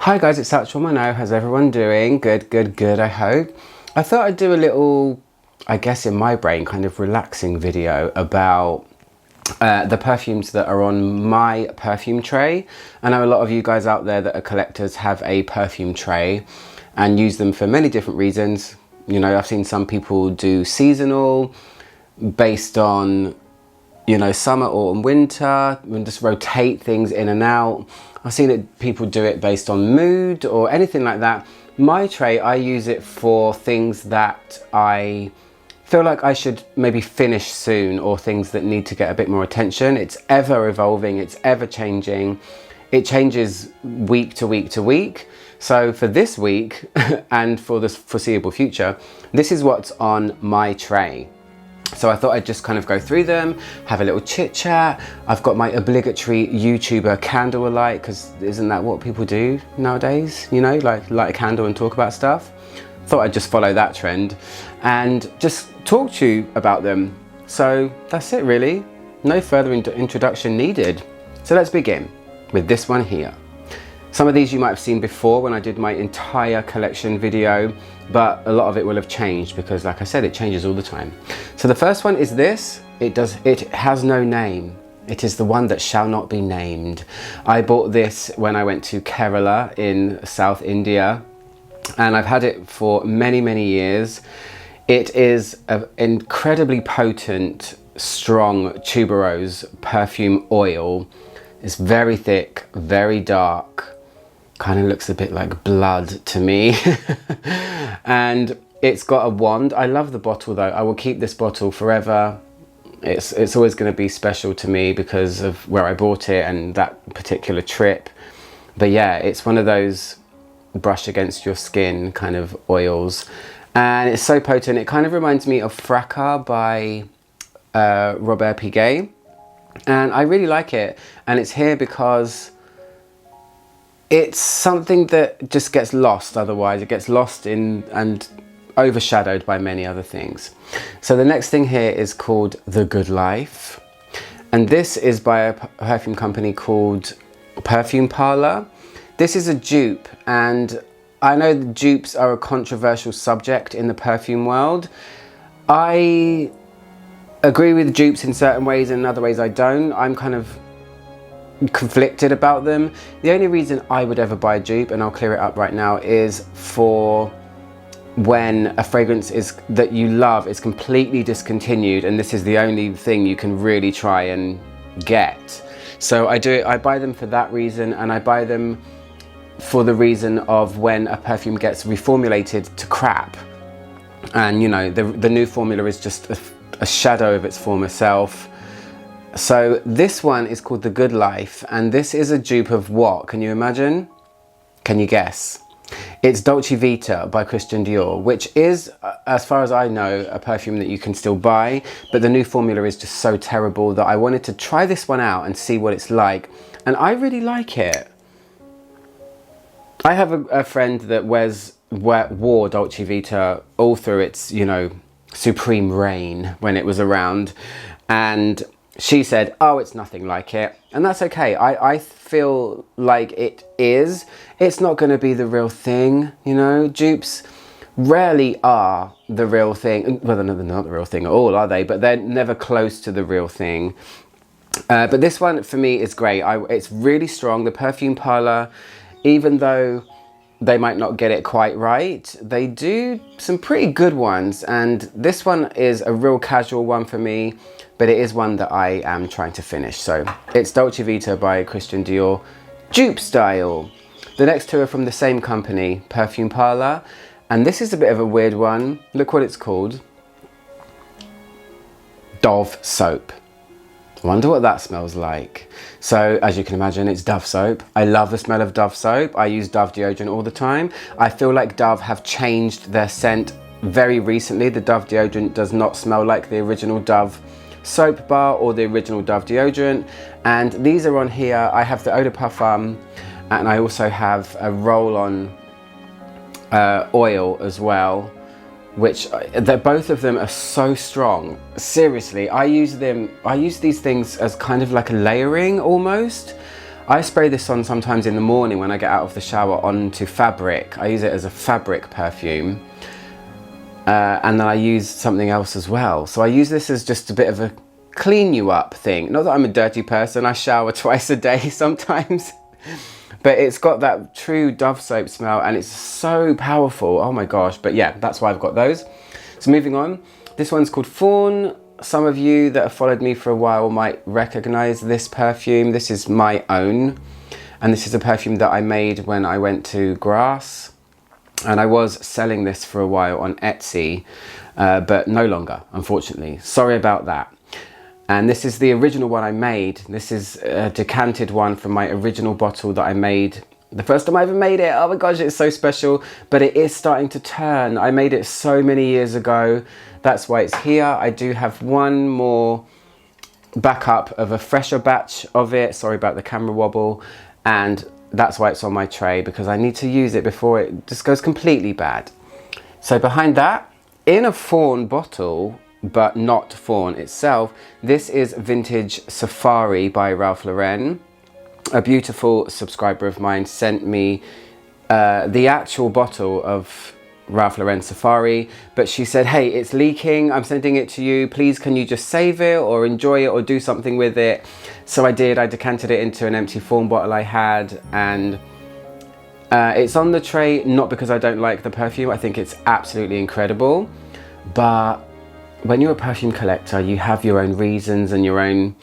Hi guys, it's ALCHEMY. How's everyone doing? Good, I hope. I thought I'd do a little, I guess in my brain, kind of relaxing video about the perfumes that are on my perfume tray. I know a lot of you guys out there that are collectors have a perfume tray and use them for many different reasons. You know, I've seen some people do seasonal, based on, you know, summer, autumn, winter, and just rotate things in and out. I've seen it, people do it based on mood or anything like that. My tray, I use it for things that I feel like I should maybe finish soon, or things that need to get a bit more attention. It's ever evolving, it's ever changing. It changes week to week to week. So for this week and for the foreseeable future, this is what's on my tray. So I thought I'd just kind of go through them, have a little chit chat. I've got my obligatory YouTuber candle alight, because isn't that what people do nowadays? You know, like light a candle and talk about stuff. Thought I'd just follow that trend and just talk to you about them. So that's it really. No further introduction needed. So let's begin with this one here. Some of these you might have seen before when I did my entire collection video, but a lot of it will have changed because, like I said, it changes all the time. So the first one is this. It has no name. It is the one that shall not be named. I bought this when I went to Kerala in South India, and I've had it for many years. It is an incredibly potent, strong tuberose perfume oil. It's very thick, very dark. Kind of looks a bit like blood to me. And it's got a wand. I love the bottle though. I will keep this bottle forever. It's always going to be special to me because of where I bought it and that particular trip. But yeah, it's one of those brush against your skin kind of oils. And it's so potent. It kind of reminds me of Fracas by Robert Piguet. And I really like it. And it's here because it's something that just gets lost otherwise. It gets lost in and overshadowed by many other things. So the next thing here is called The Good Life. And this is by a perfume company called Perfume. This is a dupe, and I know the dupes are a controversial subject in the perfume world. I agree with dupes in certain ways, and in other ways I don't. I'm kind of conflicted about them. The only reason I would ever buy a dupe, and I'll clear it up right now, is for when a fragrance that you love is completely discontinued and this is the only thing you can really try and get. So I buy them for that reason, and I buy them for the reason of when a perfume gets reformulated to crap, and you know, the new formula is just a shadow of its former self. So this one is called The Good Life, and this is a dupe of what? Can you imagine? Can you guess? It's Dolce Vita by Christian Dior, which is, as far as I know, a perfume that you can still buy, but the new formula is just so terrible that I wanted to try this one out and see what it's like, and I really like it. I have a friend that wore Dolce Vita all through its, you know, supreme reign when it was around, and she said, oh, it's nothing like it. And that's okay. I feel like it is. It's not going to be the real thing, you know. Dupes rarely are the real thing. Well, they're not the real thing at all, are they? But they're never close to the real thing. But this one, for me, is great. It's really strong. The Perfume Parlor, even though they might not get it quite right, they do some pretty good ones. And this one is a real casual one for me, but it is one that I am trying to finish. So it's Dolce Vita by Christian Dior, dupe style. The next two are from the same company, Perfume Parlor, and this is a bit of a weird one. Look what it's called. Dove soap. I wonder what that smells like. So as you can imagine, it's Dove soap. I love the smell of Dove soap. I use Dove deodorant all the time. I feel like Dove have changed their scent very recently. The Dove deodorant does not smell like the original Dove soap bar or the original Dove deodorant, and these are on here. I have the Eau de Parfum, and I also have a roll-on oil as well, which both of them are so strong. Seriously, I use these things as kind of like a layering almost. I spray this on sometimes in the morning when I get out of the shower onto fabric. I use it as a fabric perfume. And then I use something else as well. So I use this as just a bit of a clean you up thing. Not that I'm a dirty person, I shower twice a day sometimes. But it's got that true Dove soap smell and it's so powerful. Oh my gosh. But yeah, that's why I've got those. So moving on, this one's called Fawn. Some of you that have followed me for a while might recognize this perfume. This is my own. And this is a perfume that I made when I went to Grasse. And I was selling this for a while on Etsy, but no longer, unfortunately. Sorry about that. And this is the original one I made. This is a decanted one from my original bottle that I made the first time I ever made it. Oh my gosh, it's so special, but it is starting to turn. I made it so many years ago. That's why it's here. I do have one more backup of a fresher batch of it. Sorry about the camera wobble. And that's why it's on my tray, because I need to use it before it just goes completely bad. So behind that, in a Fawn bottle, but not Fawn itself, this is Vintage Safari by Ralph Lauren. A beautiful subscriber of mine sent me the actual bottle of Ralph Lauren Safari, but she said, hey, it's leaking, I'm sending it to you, please can you just save it or enjoy it or do something with it? So I did. I decanted it into an empty Fawn bottle I had, and it's on the tray not because I don't like the perfume. I think it's absolutely incredible, but when you're a perfume collector, you have your own reasons and your own,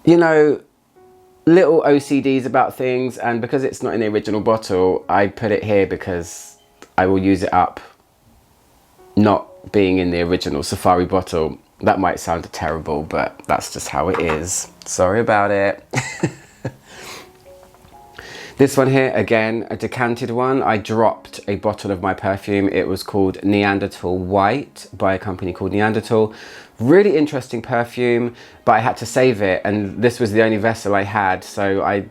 you know, little OCDs about things, and because it's not in the original bottle, I put it here because I will use it up not being in the original Safari bottle. That might sound terrible, but that's just how it is. Sorry about it. This one here, again, a decanted one. I dropped a bottle of my perfume. It was called Neanderthal White by a company called Neanderthal. Really interesting perfume, but I had to save it, and this was the only vessel I had, so I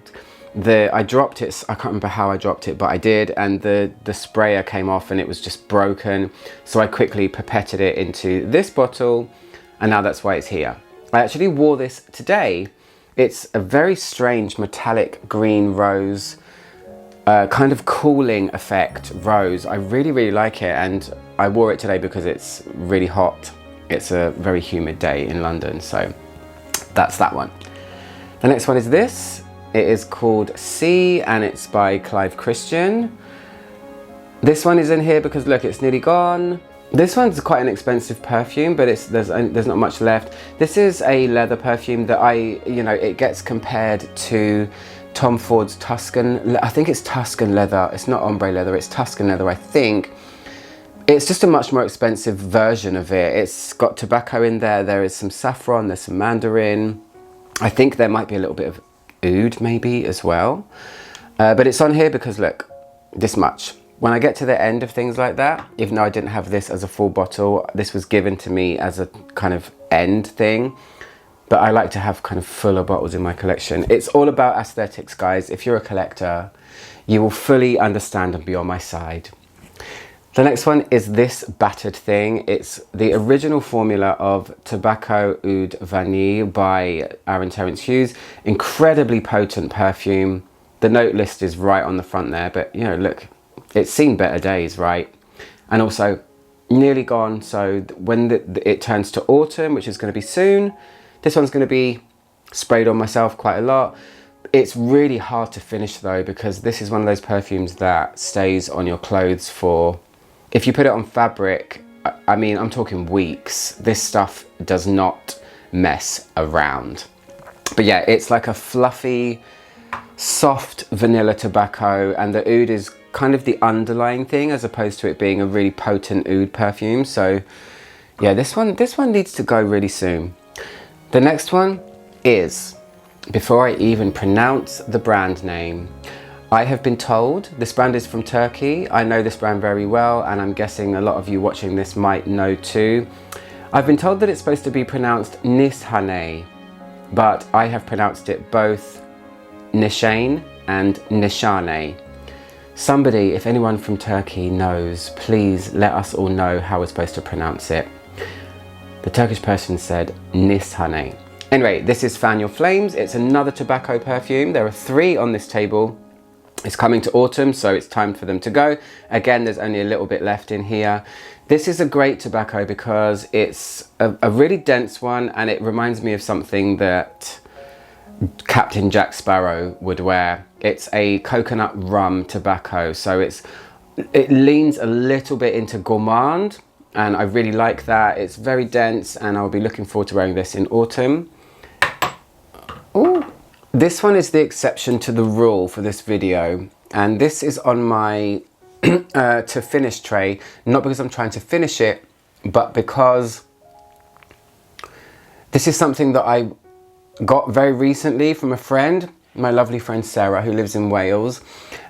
dropped it. I can't remember how I dropped it, but I did, and the sprayer came off and it was just broken. So I quickly pipetted it into this bottle, and now that's why it's here. I actually wore this today. It's a very strange metallic green rose, kind of cooling effect rose. I really, really like it, and I wore it today because it's really hot. It's a very humid day in London, so that's that one. The next one is this. It is called Sea, and it's by Clive Christian. This one is in here because look, it's nearly gone. This one's quite an expensive perfume, but there's not much left. This is a leather perfume that it gets compared to Tom Ford's Tuscan. I think it's Tuscan leather. It's not ombre leather, it's Tuscan leather, I think. It's just a much more expensive version of it. It's got tobacco in there. There is some saffron, there's some mandarin. I think there might be a little bit of oud maybe as well. But it's on here because look, this much. When I get to the end of things like that, even though I didn't have this as a full bottle, this was given to me as a kind of end thing. But I like to have kind of fuller bottles in my collection. It's all about aesthetics, guys. If you're a collector, you will fully understand and be on my side. The next one is this battered thing. It's the original formula of Tobacco Oud Vanille by Aaron Terence Hughes. Incredibly potent perfume. The note list is right on the front there, but you know, look, it's seen better days, right? And also nearly gone. So when it turns to autumn, which is going to be soon, this one's going to be sprayed on myself quite a lot. It's really hard to finish though, because this is one of those perfumes that stays on your clothes for, if you put it on fabric, I mean, I'm talking weeks. This stuff does not mess around. But yeah, it's like a fluffy, soft vanilla tobacco, and the oud is kind of the underlying thing as opposed to it being a really potent oud perfume. So yeah, this one needs to go really soon. The next one is, before I even pronounce the brand name, I have been told this brand is from Turkey. I know this brand very well, and I'm guessing a lot of you watching this might know too. I've been told that it's supposed to be pronounced Nishane, but I have pronounced it both Nishane and Nishane. Somebody, if anyone from Turkey knows, please let us all know how we're supposed to pronounce it. The Turkish person said Nishane. Anyway, this is Fan Your Flames. It's another tobacco perfume. There are 3 on this table. It's coming to autumn, so it's time for them to go. Again, there's only a little bit left in here. This is a great tobacco because it's a really dense one, and it reminds me of something that Captain Jack Sparrow would wear. It's a coconut rum tobacco, so it leans a little bit into gourmand, and I really like that. It's very dense, and I'll be looking forward to wearing this in autumn. Ooh. This one is the exception to the rule for this video, and this is on my to finish tray, not because I'm trying to finish it, but because this is something that I got very recently from a friend, my lovely friend Sarah, who lives in Wales,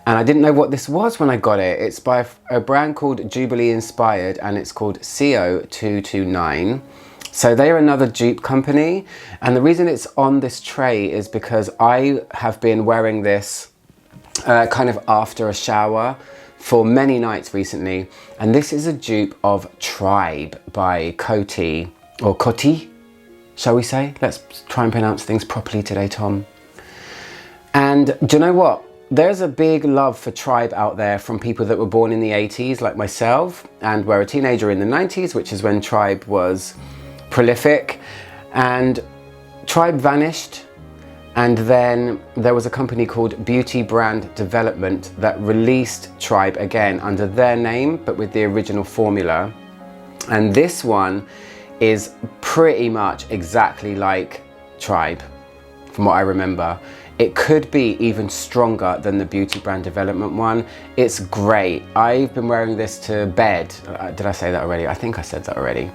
and I didn't know what this was when I got it. It's by a brand called Jubilee Inspired, and it's called CO229. So they are another dupe company, and the reason it's on this tray is because I have been wearing this kind of after a shower for many nights recently, and this is a dupe of Tribe by Coty, or Coty, shall we say? Let's try and pronounce things properly today, Tom. And do you know what? There's a big love for Tribe out there from people that were born in the 80s like myself, and were a teenager in the 90s, which is when Tribe was prolific, and Tribe vanished, and then there was a company called Beauty Brand Development that released Tribe again under their name but with the original formula, and this one is pretty much exactly like Tribe from what I remember. It could be even stronger than the Beauty Brand Development one. It's great. I've been wearing this to bed. Did I say that already? I think I said that already.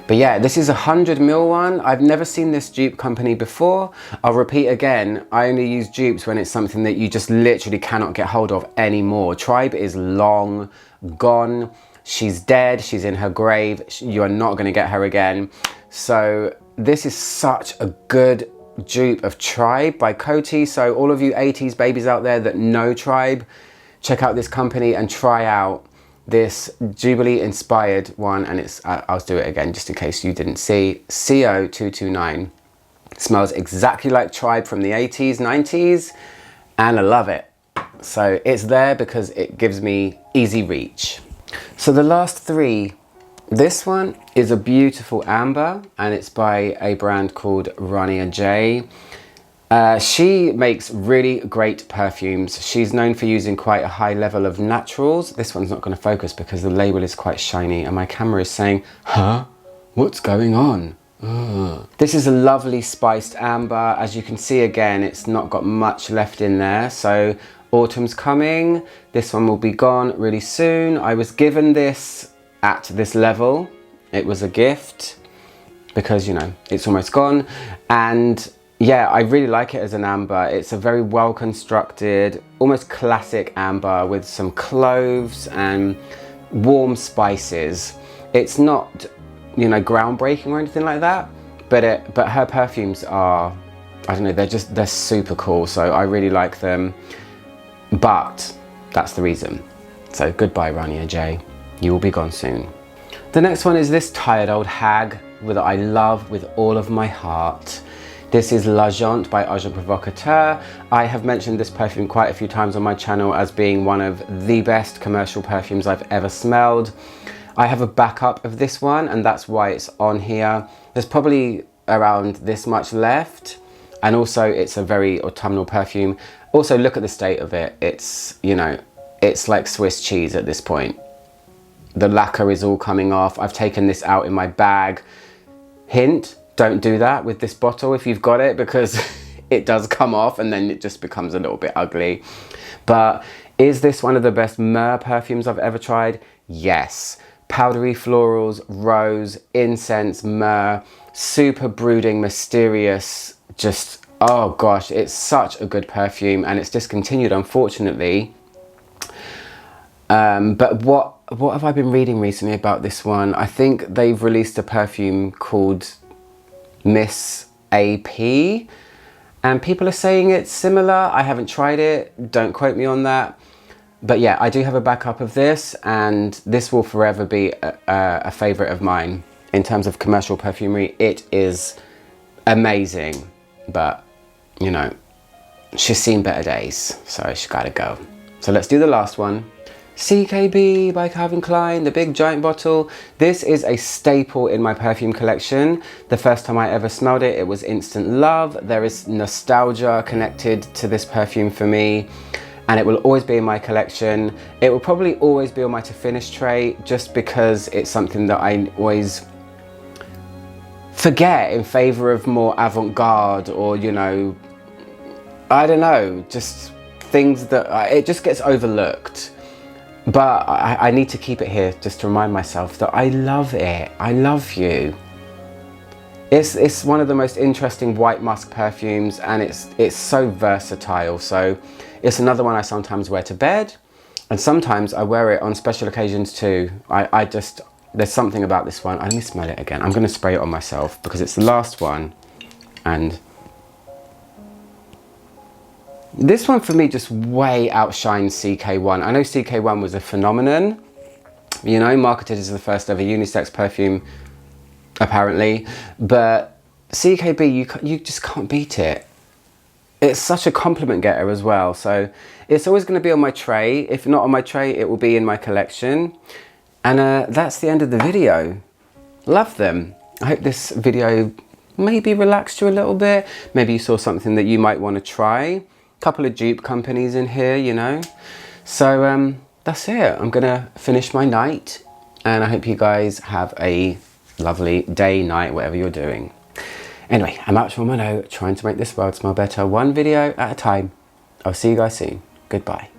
But yeah, this is a 100ml one. I've never seen this dupe company before. I'll repeat again, I only use dupes when it's something that you just literally cannot get hold of anymore. Tribe is long gone. She's dead, she's in her grave. You are not gonna get her again. So this is such a good dupe of Tribe by Coty. So all of you 80s babies out there that know Tribe, check out this company and try out this Jubilee Inspired one, and it's I'll do it again just in case you didn't see. CO229 smells exactly like Tribe from the 80s, 90s, and I love it. So it's there because it gives me easy reach. So the last 3, this one is a beautiful amber, and it's by a brand called Ronnie Jay. She makes really great perfumes. She's known for using quite a high level of naturals. This one's not going to focus because the label is quite shiny and my camera is saying, huh? What's going on? Ugh. This is a lovely spiced amber. As you can see again, it's not got much left in there. So autumn's coming. This one will be gone really soon. I was given this at this level. It was a gift because, you know, it's almost gone. And yeah, I really like it as an amber. It's a very well constructed, almost classic amber with some cloves and warm spices. It's not, you know, groundbreaking or anything like that, but her perfumes are, I don't know, they're super cool. So I really like them, but that's the reason. So goodbye, Ronnie Jay. You will be gone soon. The next one is this tired old hag that I love with all of my heart. This is La Jante by Agent Provocateur. I have mentioned this perfume quite a few times on my channel as being one of the best commercial perfumes I've ever smelled. I have a backup of this one, and that's why it's on here. There's probably around this much left, and also it's a very autumnal perfume. Also, look at the state of it. It's, you know, it's like Swiss cheese at this point. The lacquer is all coming off. I've taken this out in my bag. Hint, don't do that with this bottle if you've got it, because it does come off and then it just becomes a little bit ugly. But is this one of the best myrrh perfumes I've ever tried? Yes. Powdery florals, rose, incense, myrrh, super brooding, mysterious, just, oh gosh, it's such a good perfume, and it's discontinued, unfortunately. But what have I been reading recently about this one? I think they've released a perfume called Miss AP, and people are saying it's similar. I haven't tried it, don't quote me on that. But yeah, I do have a backup of this, and this will forever be a favourite of mine in terms of commercial perfumery. It is amazing, but you know, she's seen better days, so she gotta go. So let's do the last one. CKB by Calvin Klein, the big giant bottle. This is a staple in my perfume collection. The first time I ever smelled it, it was instant love. There is nostalgia connected to this perfume for me, and it will always be in my collection. It will probably always be on my to finish tray, just because it's something that I always forget in favor of more avant-garde, or you know, I don't know, just things that it just gets overlooked. But I need to keep it here just to remind myself that I love it. I love you. It's one of the most interesting white musk perfumes, and it's so versatile. So it's another one I sometimes wear to bed, and sometimes I wear it on special occasions too. There's something about this one. Let me smell it again. I'm going to spray it on myself because it's the last one, and this one for me just way outshines CK1. I know CK1 was a phenomenon, you know, marketed as the first ever unisex perfume, apparently, but CKB, you just can't beat it. It's such a compliment getter as well, so it's always going to be on my tray. If not on my tray, it will be in my collection. And that's the end of the video. Love them. I hope this video maybe relaxed you a little bit. Maybe you saw something that you might want to try. Couple of dupe companies in here, you know. So that's it. I'm gonna finish my night, and I hope you guys have a lovely day, night, whatever you're doing. Anyway, I'm out on my note, trying to make this world smell better, one video at a time. I'll see you guys soon. Goodbye.